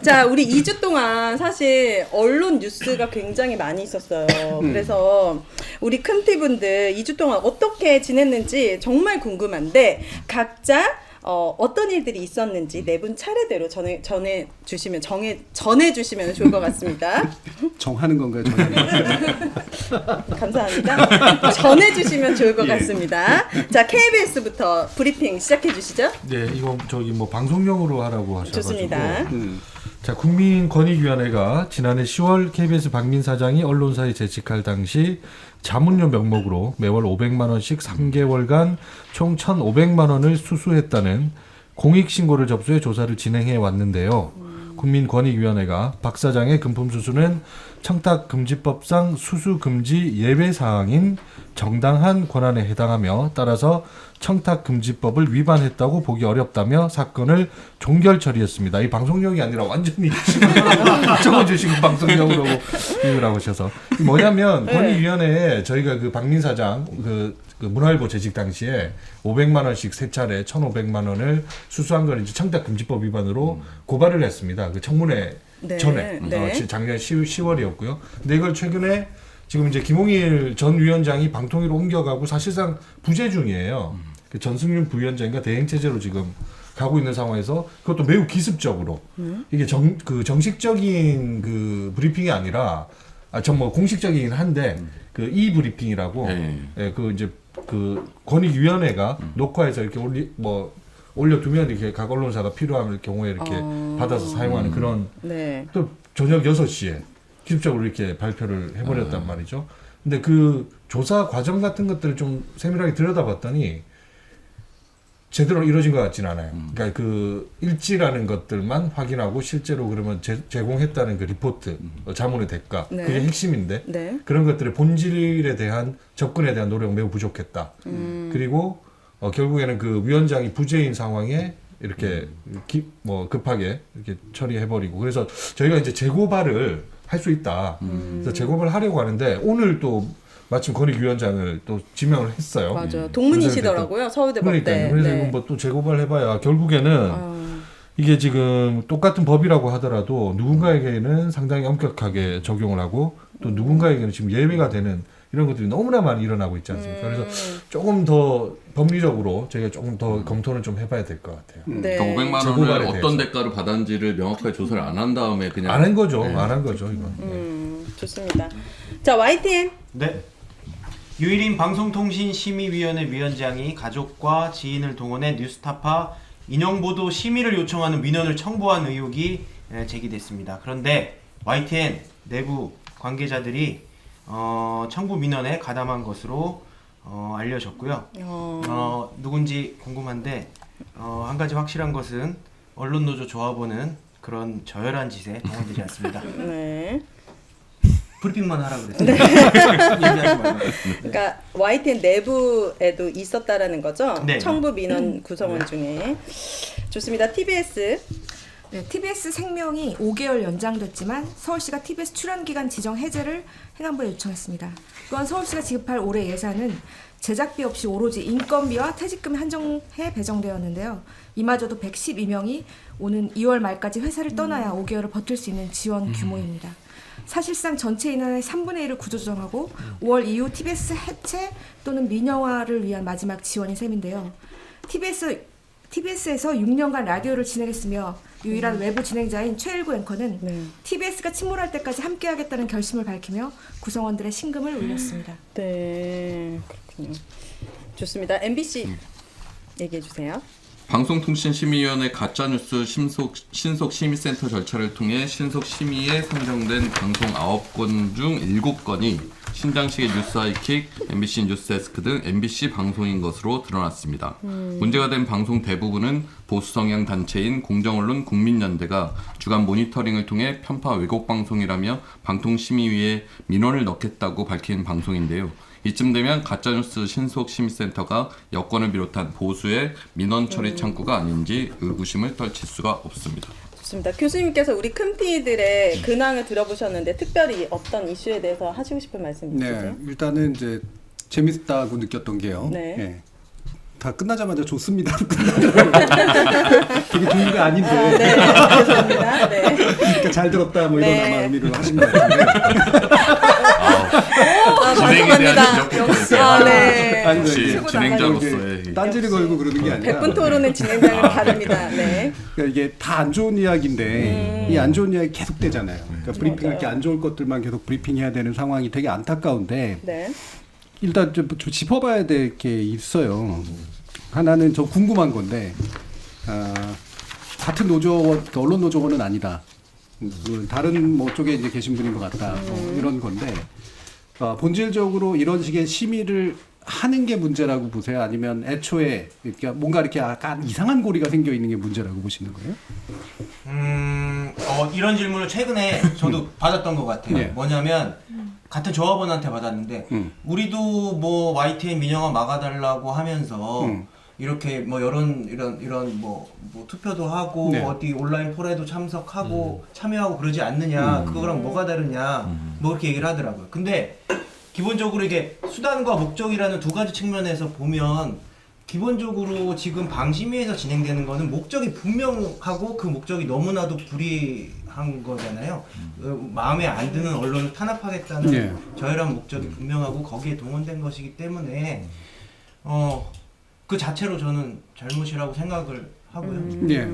자, 우리 2주 동안 사실 언론 뉴스가 굉장히 많이 있었어요. 그래서 우리 큰티분들 2주 동안 어떻게 지냈는지 정말 궁금한데 각자 어떤 일들이 있었는지 네 분 차례대로 전해주시면 좋을 것 같습니다. 정하는 건가요? 전하는 감사합니다. 전해주시면 좋을 것 같습니다. 자, KBS부터 브리핑 시작해 주시죠. 네, 이거 저기 뭐 방송용으로 하라고 하셔가지고. 좋습니다. 자, 국민권익위원회가 지난해 10월 KBS 박민 사장이 언론사에 재직할 당시 자문료 명목으로 매월 500만 원씩 3개월간 총 1,500만 원을 수수했다는 공익신고를 접수해 조사를 진행해 왔는데요. 국민권익위원회가 박 사장의 금품 수수는 청탁금지법상 수수금지 예외사항인 정당한 권한에 해당하며 따라서 청탁금지법을 위반했다고 보기 어렵다며 사건을 종결 처리했습니다. 이 방송용이 아니라 완전히 적어주시고 방송용으로 이유라고 하셔서 뭐냐면 권익위원회에 저희가 그 박민 사장 그 문화일보 재직 당시에 500만 원씩 세 차례 1,500만 원을 수수한 걸 이제 청탁금지법 위반으로 고발을 했습니다. 그 청문회 전에 작년 10월이었고요. 근데 이걸 최근에 지금 이제 김홍일 전 위원장이 방통위로 옮겨가고 사실상 부재 중이에요. 그 전승윤 부위원장과 대행 체제로 지금 가고 있는 상황에서 그것도 매우 기습적으로 이게 정식적인 그 브리핑이 아니라 전 뭐 공식적이긴 한데 그 이 브리핑이라고 그 이제 그 권익위원회가 녹화해서 이렇게 올려두면 이렇게 각 언론사가 필요한 경우에 이렇게 받아서 사용하는 그런 또 저녁 6시에 기습적으로 이렇게 발표를 해버렸단 말이죠. 근데 그 조사 과정 같은 것들을 좀 세밀하게 들여다봤더니 제대로 이루어진 것 같지는 않아요. 그러니까 그 일지라는 것들만 확인하고 실제로 그러면 제공했다는 그 리포트, 자문의 대가 그게 핵심인데 그런 것들의 본질에 대한 접근에 대한 노력 매우 부족했다. 그리고 결국에는 그 위원장이 부재인 상황에 이렇게 급하게 이렇게 처리해버리고 그래서 저희가 이제 재고발을 할 수 있다. 그래서 재고발을 하려고 하는데 오늘 또 마침 권익위원장을 또 지명을 했어요. 맞아요. 동문이시더라고요. 서울대법대. 그러니까요. 그래서 이거 뭐 또 재고발 해봐야 결국에는 이게 지금 똑같은 법이라고 하더라도 누군가에게는 상당히 엄격하게 적용을 하고 또 누군가에게는 지금 예외가 되는 이런 것들이 너무나 많이 일어나고 있지 않습니까? 그래서 조금 더 법리적으로 저희가 조금 더 검토를 좀 해봐야 될 것 같아요. 그러니까 500만 원을 어떤 대가로 받았는지를 명확하게 조사를 안 한 다음에 그냥 안 한 거죠. 안 한 거죠. 이건. 좋습니다. 자, YTN. 네. 유일인 방송통신심의위원회 위원장이 가족과 지인을 동원해 뉴스타파 인용보도 심의를 요청하는 민원을 청구한 의혹이 제기됐습니다. 그런데 YTN 내부 관계자들이 청구 민원에 가담한 것으로 알려졌고요. 누군지 궁금한데 한 가지 확실한 것은 언론노조 조합원은 그런 저열한 짓에 동원되지 않습니다. 네. 브리핑만 하라고 그랬어요. 얘기하지 말라고. 그러니까 YTN 내부에도 있었다라는 거죠. 네. 청부 민원 구성원 중에. 좋습니다. TBS. 네, TBS 생명이 5개월 연장됐지만 서울시가 TBS 출연기간 지정 해제를 행안부에 요청했습니다. 또한 서울시가 지급할 올해 예산은 제작비 없이 오로지 인건비와 퇴직금이 한정해 배정되었는데요. 이마저도 112명이 오는 2월 말까지 회사를 떠나야 5개월을 버틸 수 있는 지원 규모입니다. 사실상 전체 인원의 3분의 1을 구조조정하고 5월 이후 TBS 해체 또는 민영화를 위한 마지막 지원인 셈인데요. TBS에서 6년간 라디오를 진행했으며 유일한 외부 진행자인 최일구 앵커는 TBS가 침몰할 때까지 함께하겠다는 결심을 밝히며 구성원들의 심금을 울렸습니다. 네, 그렇군요. 좋습니다. MBC 얘기해 주세요. 방송통신심의위원회 가짜뉴스 신속심의센터 절차를 통해 신속심의에 선정된 방송 9건 중 7건이 신장식의 뉴스하이킥, MBC 뉴스데스크 등 MBC 방송인 것으로 드러났습니다. 문제가 된 방송 대부분은 보수성향 단체인 공정언론 국민연대가 주간 모니터링을 통해 편파 왜곡 방송이라며 방통심의위에 민원을 넣겠다고 밝힌 방송인데요. 이쯤 되면 가짜뉴스 신속심의센터가 여권을 비롯한 보수의 민원 처리 창구가 아닌지 의구심을 떨칠 수가 없습니다. 좋습니다. 교수님께서 우리 큰피들의 근황을 들어보셨는데 특별히 어떤 이슈에 대해서 하시고 싶은 말씀 있으세요? 네, 일단은 이제 재밌다고 느꼈던 게요. 네. 다 끝나자마자 좋습니다. 되게 좋은 게 아닌데. 네, 죄송합니다. 네. 그러니까 잘 들었다 뭐 이런 네. 아마 의미로 하신 것 같은데. 진행에 대한 감사합니다. 역시 네. 아니, 역시 이게 진행자로서의 딴지를 걸고 그러는 게 아니라. 100분 토론은 진행자는 다릅니다. 네. 그러니까 이게 다 안 좋은 이야기인데 이 안 좋은 이야기 계속 되잖아요. 그러니까 브리핑할 게 안 좋을 것들만 계속 브리핑해야 되는 상황이 되게 안타까운데 네. 일단 좀 짚어봐야 될 게 있어요. 하나는 저 궁금한 건데 같은 노조원, 언론 노조원은 아니다. 다른 뭐 쪽에 이제 계신 분인 것 같다. 이런 건데 본질적으로 이런 식의 심의를 하는 게 문제라고 보세요? 아니면 애초에 이렇게 뭔가 이렇게 약간 이상한 고리가 생겨 있는 게 문제라고 보시는 거예요? 이런 질문을 최근에 저도 받았던 것 같아요. 네. 뭐냐면 같은 조합원한테 받았는데 우리도 뭐 YTN 민영화 막아달라고 하면서 이렇게 뭐 이런 뭐 투표도 하고 네. 어디 온라인 포럼에도 참석하고 참여하고 그러지 않느냐 그거랑 뭐가 다르냐 뭐 그렇게 얘기를 하더라고요. 근데 기본적으로 이게 수단과 목적이라는 두 가지 측면에서 보면 기본적으로 지금 방심위에서 진행되는 거는 목적이 분명하고 그 목적이 너무나도 불이한 거잖아요. 마음에 안 드는 언론을 탄압하겠다는 네. 저열한 목적이 분명하고 거기에 동원된 것이기 때문에 그 자체로 저는 잘못이라고 생각을 하고요. 예.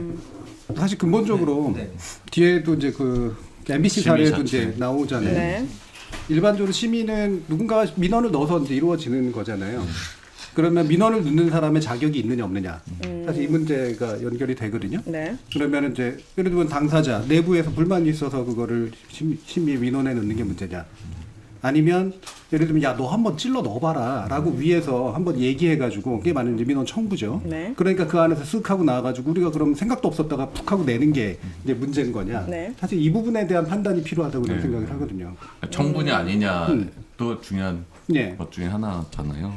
사실 근본적으로 네. 뒤에도 이제 그 MBC 심의 사례도 자체. 이제 나오잖아요. 네. 일반적으로 심의는 누군가가 민원을 넣어서 이제 이루어지는 거잖아요. 그러면 민원을 넣는 사람의 자격이 있느냐 없느냐. 사실 이 문제가 연결이 되거든요. 네. 그러면 이제 예를 들면 당사자 내부에서 불만이 있어서 그거를 심의 민원에 넣는 게 문제냐. 아니면 예를 들면 야 너 한번 찔러 넣어봐라라고 위에서 한번 얘기해가지고 그게 많은 이제 민원 청구죠. 네. 그러니까 그 안에서 쓱 하고 나와가지고 우리가 그럼 생각도 없었다가 푹 하고 내는 게 이제 문제인 거냐. 네. 사실 이 부분에 대한 판단이 필요하다고 저는 생각을 하거든요. 청분이 아니냐도 중요한 예. 것 중에 하나잖아요.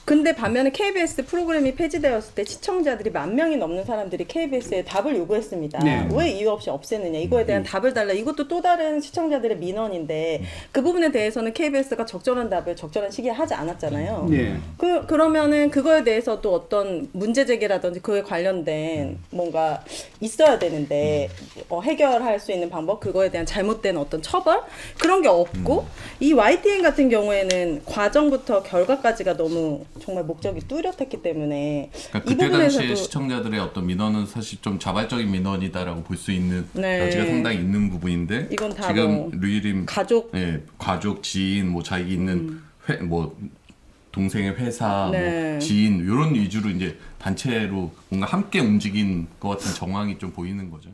근데 반면에 KBS 프로그램이 폐지되었을 때 시청자들이 10,000명이 넘는 사람들이 KBS에 답을 요구했습니다. 네. 왜 이유 없이 없애느냐. 이거에 대한 답을 달라. 이것도 또 다른 시청자들의 민원인데 그 부분에 대해서는 KBS가 적절한 답을 적절한 시기에 하지 않았잖아요. 예. 그러면은 그거에 대해서 또 어떤 문제 제기라든지 그에 관련된 뭔가 있어야 되는데 해결할 수 있는 방법, 그거에 대한 잘못된 어떤 처벌 그런 게 없고 이 YTN 같은 경우에는 과정부터 결과까지가 너무 정말 목적이 뚜렷했기 때문에 그러니까 이 그때 당시에 부분에서도 시청자들의 어떤 민원은 사실 좀 자발적인 민원이다라고 볼 수 있는 네. 여지가 상당히 있는 부분인데 이건 다 지금 뭐 류일임 가족 가족 지인 뭐 자기 있는 뭐 동생의 회사 네. 뭐 지인 이런 위주로 이제 단체로 뭔가 함께 움직인 것 같은 정황이 좀 보이는 거죠.